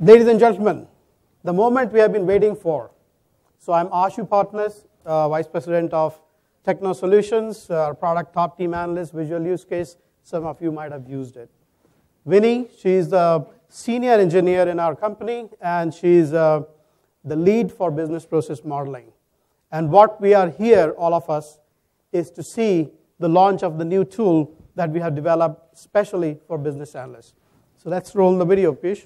Ladies and gentlemen, the moment we have been waiting for. So I'm Ashu Potnis, Vice President of Techno Solutions, product top team analyst, visual use case. Some of you might have used it. Winnie, she's the senior engineer in our company, and she's the lead for business process modeling. And what we are here, all of us, is to see the launch of the new tool that we have developed specially for business analysts. So let's roll the video, Pish.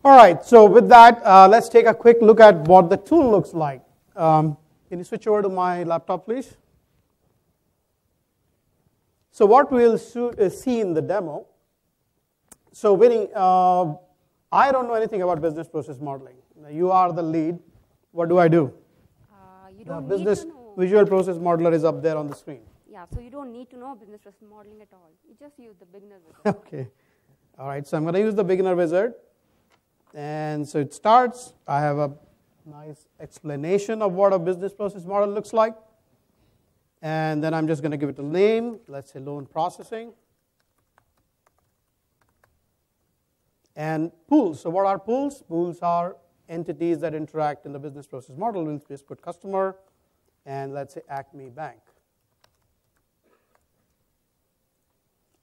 All right, so with that, let's take a quick look at what the tool looks like. Can you switch over to my laptop, please? So what we'll see in the demo. So Winnie, I don't know anything about business process modeling. You are the lead. What do I do? You don't The business need to know. visual process modeler is up there on the screen. Yeah, so you don't need to know business process modeling at all. You just use the beginner wizard. Okay. All right, so I'm going to use the beginner wizard. And so it starts. I have a nice explanation of what a business process model looks like. And then I'm just going to give it a name. Let's say loan processing. And pools. So what are pools? Pools are entities that interact in the business process model. We'll just put customer and let's say Acme Bank.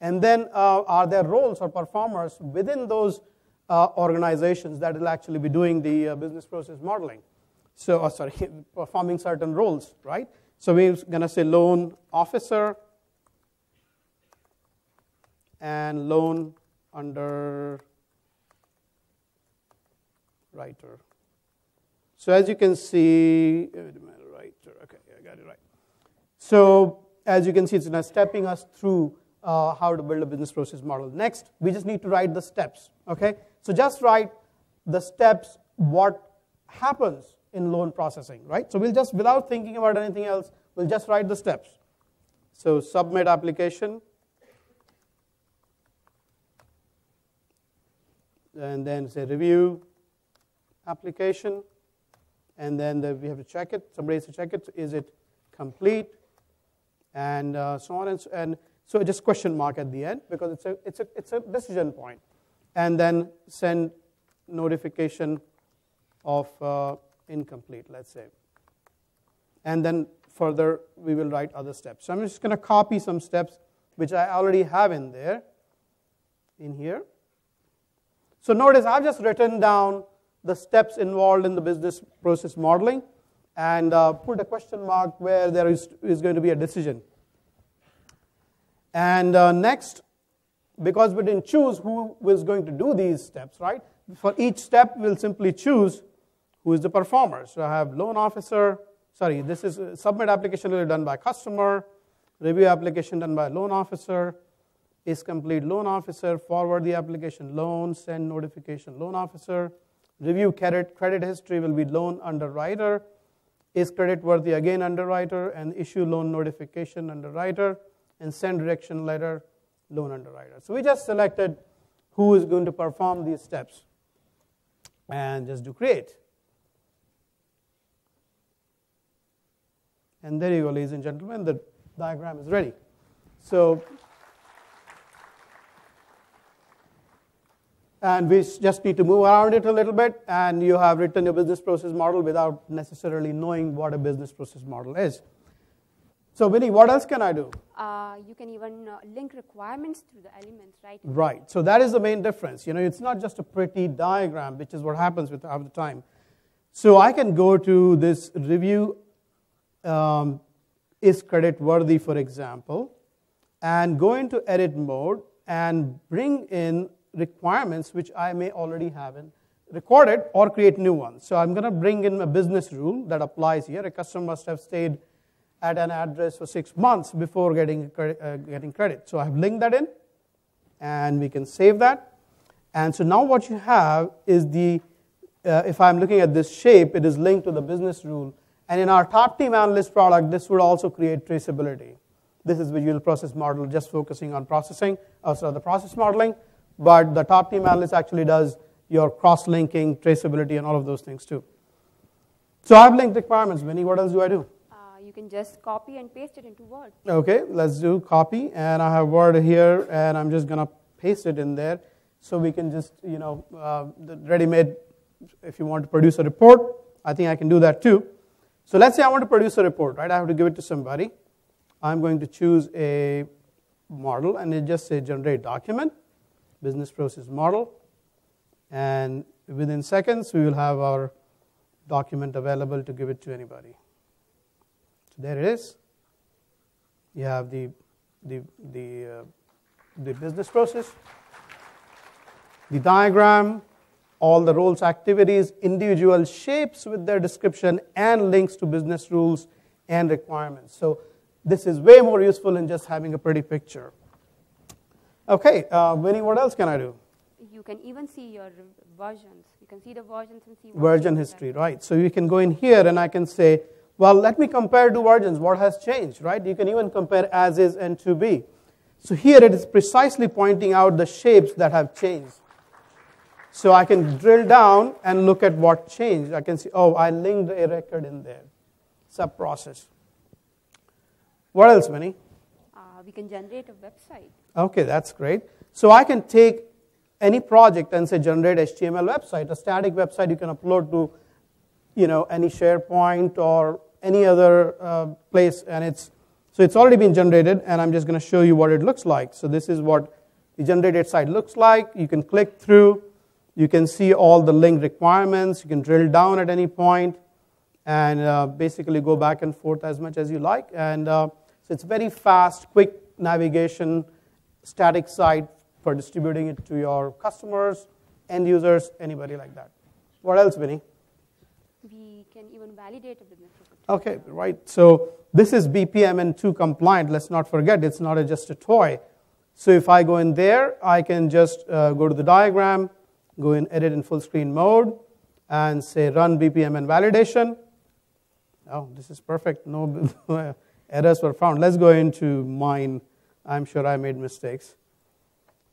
And then are there roles or performers within those organizations that will actually be doing the business process modeling. So, performing certain roles, right? So we're going to say loan officer and loan underwriter. So as you can see, writer. Okay, I got it right. So as you can see, it's now stepping us through how to build a business process model. Next, we just need to write the steps, okay? So just write the steps, what happens in loan processing, right? So we'll just, without thinking about anything else, we'll just write the steps. So submit application, and then say review application, and then we have to check it. Somebody has to check it. Is it complete? And so on and so just question mark at the end because it's a decision point. And then send notification of incomplete, let's say. And then further, we will write other steps. So I'm just going to copy some steps which I already have in there, in here. So notice I've just written down the steps involved in the business process modeling and put a question mark where there is going to be a decision. And next, because we didn't choose who was going to do these steps, right? For each step, we'll simply choose who is the performer. So I have loan officer, this is submit application really done by customer, review application done by loan officer, is complete loan officer, forward the application loan, send notification loan officer, review credit history will be loan underwriter, is credit worthy again underwriter, and issue loan notification underwriter, and send direction letter loan underwriter. So we just selected who is going to perform these steps and just do create. And there you go, ladies and gentlemen, the diagram is ready. So, and we just need to move around it a little bit, and you have written your business process model without necessarily knowing what a business process model is. So Winnie, what else can I do? You can even link requirements through the elements, right? Right. So that is the main difference. You know, it's not just a pretty diagram, which is what happens with half the time. So I can go to this review is credit worthy, for example, and go into edit mode and bring in requirements which I may already have recorded or create new ones. So I'm going to bring in a business rule that applies here. A customer must have stayed at an address for 6 months before getting credit. So I've linked that in, and we can save that. And so now what you have is if I'm looking at this shape, it is linked to the business rule. And in our top team analyst product, this would also create traceability. This is visual process model, just focusing on processing, the process modeling. But the top team analyst actually does your cross-linking, traceability, and all of those things too. So I've linked requirements. Vinny, what else do I do? You can just copy and paste it into Word. Okay, let's do copy. And I have Word here, and I'm just going to paste it in there. So we can just, the ready-made, if you want to produce a report, I think I can do that too. So let's say I want to produce a report, right? I have to give it to somebody. I'm going to choose a model, and it just say generate document, business process model. And within seconds, we will have our document available to give it to anybody. So there it is. You have the business process, the diagram, all the roles, activities, individual shapes with their description, and links to business rules and requirements. So this is way more useful than just having a pretty picture. Okay, Winnie, what else can I do? You can even see your versions. You can see the versions and see version history, right? So you can go in here and I can say, well, let me compare two versions. What has changed, right? You can even compare as is and to be. So here it is precisely pointing out the shapes that have changed. So I can drill down and look at what changed. I can see, oh, I linked a record in there. Sub-process. What else, Vinny? We can generate a website. Okay, that's great. So I can take any project and say generate HTML website, a static website you can upload to, any SharePoint or any other place, and it's already been generated, and I'm just going to show you what it looks like. So this is what the generated site looks like. You can click through. You can see all the link requirements. You can drill down at any point and basically go back and forth as much as you like. And so it's very fast, quick navigation, static site for distributing it to your customers, end users, anybody like that. What else, Vinny? We can even validate a business process. Okay, right. So this is BPMN2 compliant. Let's not forget, it's not just a toy. So if I go in there, I can just go to the diagram, go in edit in full screen mode, and say run BPMN validation. Oh, this is perfect. No errors were found. Let's go into mine. I'm sure I made mistakes.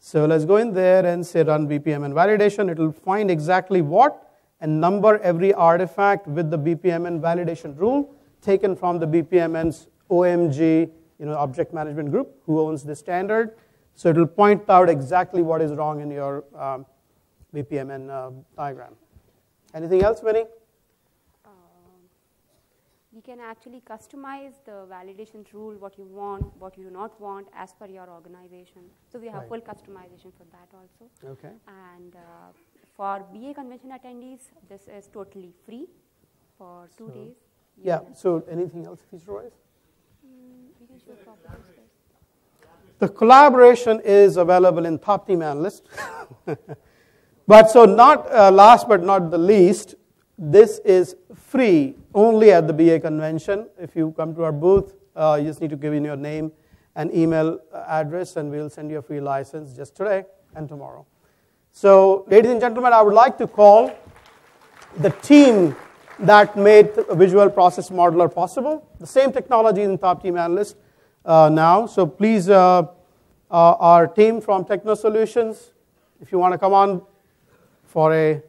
So let's go in there and say run BPMN validation. It will find exactly what and number every artifact with the BPMN validation rule taken from the BPMN's OMG, object management group, who owns the standard. So it will point out exactly what is wrong in your BPMN diagram. Anything else, Vinny? We can actually customize the validation rule, what you want, what you do not want, as per your organization. So we have full customization for that also. Okay. And for BA convention attendees, this is totally free for 2 days. Yeah. So anything else feature-wise? We can show properties first. The collaboration is available in Top Team Analyst. But so not last but not the least, this is free only at the BA convention. If you come to our booth, you just need to give in your name and email address, and we'll send you a free license just today and tomorrow. So, ladies and gentlemen, I would like to call the team that made a visual process modeler possible. The same technology in Top Team Analyst now. So please, our team from Techno Solutions, if you want to come on for a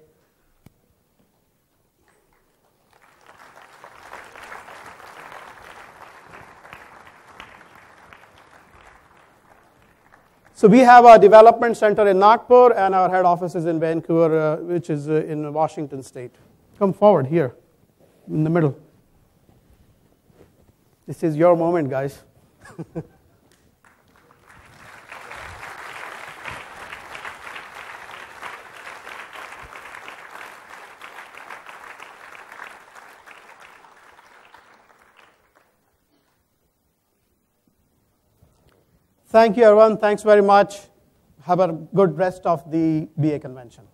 So we have a development center in Nagpur, and our head office is in Vancouver, which is in Washington State. Come forward here, in the middle. This is your moment, guys. Thank you, everyone. Thanks very much. Have a good rest of the BA convention.